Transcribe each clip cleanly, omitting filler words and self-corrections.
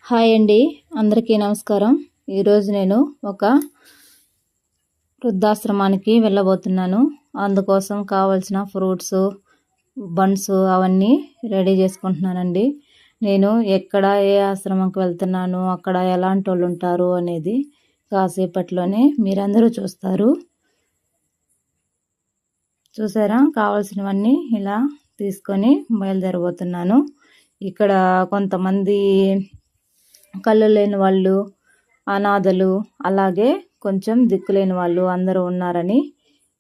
Hi అండి, అందరికీ నమస్కారం. ఈరోజు నేను ఒక వృద్ధాశ్రమానికి వెళ్ళబోతున్నాను. అందుకోసం కావాల్సిన ఫ్రూట్స్, బన్స్ అవన్నీ రెడీ చేసుకుంటున్నానండి. నేను ఎక్కడ ఏ ఆశ్రమంకి వెళ్తున్నాను, అక్కడ ఎలాంటి వాళ్ళు ఉంటారు అనేది కాసేపట్లోనే మీరందరూ చూస్తారు. చూసారా, కావాల్సినవన్నీ ఇలా తీసుకొని బయలుదేరబోతున్నాను. ఇక్కడ కొంతమంది కళ్ళు లేని వాళ్ళు, అనాథలు, అలాగే కొంచెం దిక్కులేని వాళ్ళు అందరూ ఉన్నారని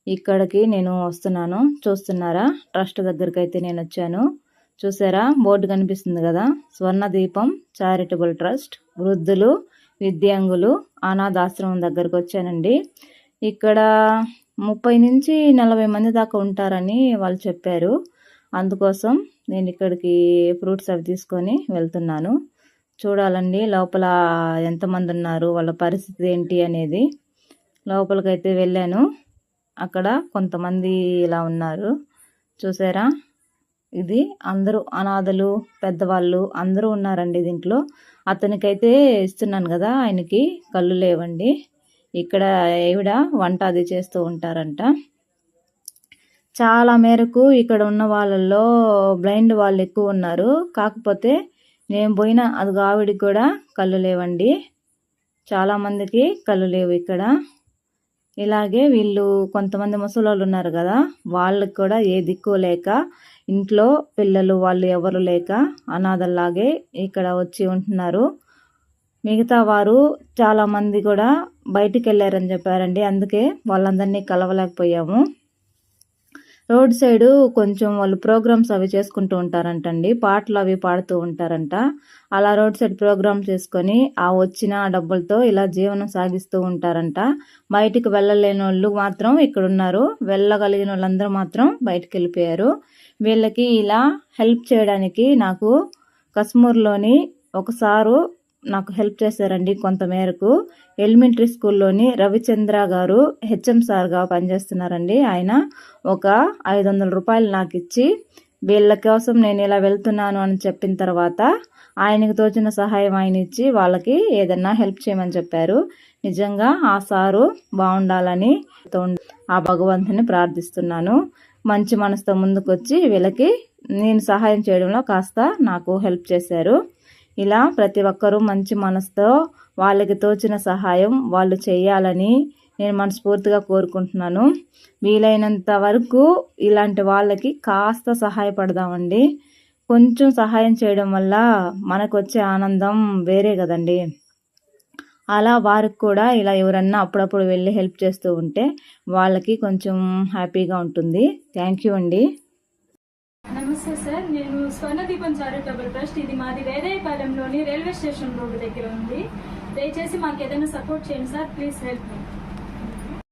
ఇక్కడికి నేను వస్తున్నాను. చూస్తున్నారా, ట్రస్ట్ దగ్గరికి అయితే నేను వచ్చాను. చూసారా, బోర్డు కనిపిస్తుంది కదా, స్వర్ణదీపం చారిటబుల్ ట్రస్ట్ వృద్ధులు, విద్యాంగులు అనాథాశ్రమం దగ్గరకు వచ్చానండి. ఇక్కడ 30 నుంచి 40 మంది దాకా ఉంటారని వాళ్ళు చెప్పారు. అందుకోసం నేను ఇక్కడికి ఫ్రూట్స్ అవి తీసుకొని వెళ్తున్నాను. చూడాలండి లోపల ఎంతమంది ఉన్నారు, వాళ్ళ పరిస్థితి ఏంటి అనేది. లోపలికైతే వెళ్ళాను. అక్కడ కొంతమంది ఇలా ఉన్నారు. చూసారా, ఇది అందరూ అనాథలు, పెద్దవాళ్ళు అందరూ ఉన్నారండి దీంట్లో. అతనికైతే ఇస్తున్నాను కదా, ఆయనకి కళ్ళు లేవండి. ఇక్కడ ఈవిడ వంట అది చేస్తూ ఉంటారంట. చాలా మేరకు ఇక్కడ ఉన్న వాళ్ళల్లో బ్లైండ్ వాళ్ళు ఎక్కువ ఉన్నారు. కాకపోతే నేను పోయిన అది ఆవిడికి కూడా కళ్ళు లేవండి. చాలామందికి కళ్ళు లేవు ఇక్కడ. ఇలాగే వీళ్ళు కొంతమంది ముసలోళ్ళు ఉన్నారు కదా, వాళ్ళకి కూడా ఏ దిక్కు లేక, ఇంట్లో పిల్లలు వాళ్ళు ఎవరు లేక అనాథల్లాగే ఇక్కడ వచ్చి ఉంటున్నారు. మిగతా వారు చాలామంది కూడా బయటికి వెళ్ళారని చెప్పారండి. అందుకే వాళ్ళందరినీ కలవలేకపోయాము. రోడ్ సైడు కొంచెం వాళ్ళు ప్రోగ్రామ్స్ అవి చేసుకుంటూ ఉంటారంటండి, పాటలు అవి పాడుతూ ఉంటారంట. అలా రోడ్ సైడ్ ప్రోగ్రామ్ చేసుకొని ఆ వచ్చిన డబ్బులతో ఇలా జీవనం సాగిస్తూ ఉంటారంట. బయటికి వెళ్ళలేని వాళ్ళు మాత్రం ఇక్కడ ఉన్నారు, వెళ్ళగలిగిన వాళ్ళందరూ మాత్రం బయటికి వెళ్ళిపోయారు. వీళ్ళకి ఇలా హెల్ప్ చేయడానికి నాకు కశ్మూర్లోని ఒకసారి నాకు హెల్ప్ చేశారండి కొంతమేరకు. ఎలిమెంటరీ స్కూల్లోని రవిచంద్ర గారు హెచ్ఎం సార్గా పనిచేస్తున్నారండి. ఆయన ఒక 500 రూపాయలు నాకు ఇచ్చి, వీళ్ళ కోసం నేను ఇలా వెళ్తున్నాను అని చెప్పిన తర్వాత ఆయనకు తోచిన సహాయం ఆయన ఇచ్చి వాళ్ళకి ఏదన్నా హెల్ప్ చేయమని చెప్పారు. నిజంగా ఆ సారు బాగుండాలని ఆ భగవంతుని ప్రార్థిస్తున్నాను. మంచి మనసుతో ముందుకొచ్చి వీళ్ళకి నేను సహాయం చేయడంలో కాస్త నాకు హెల్ప్ చేశారు. ఇలా ప్రతి ఒక్కరూ మంచి మనసుతో వాళ్ళకి తోచిన సహాయం వాళ్ళు చేయాలని నేను మనస్ఫూర్తిగా కోరుకుంటున్నాను. వీలైనంత వరకు ఇలాంటి వాళ్ళకి కాస్త సహాయపడదామండి. కొంచెం సహాయం చేయడం వల్ల మనకు వచ్చే ఆనందం వేరే కదండి. అలా వారికి కూడా ఇలా ఎవరన్నా అప్పుడప్పుడు వెళ్ళి హెల్ప్ చేస్తూ ఉంటే వాళ్ళకి కొంచెం హ్యాపీగా ఉంటుంది. థ్యాంక్ యూ అండి. నమస్తే సార్, నేను స్వర్ణదీపం చారిటబుల్ ట్రస్ట్, ఇది మాది వేరేపాలెంలోని రైల్వే స్టేషన్ రోడ్డు దగ్గర ఉంది. దయచేసి మాకు ఏదైనా సపోర్ట్ చేయండి సార్, ప్లీజ్ హెల్ప్ మీ.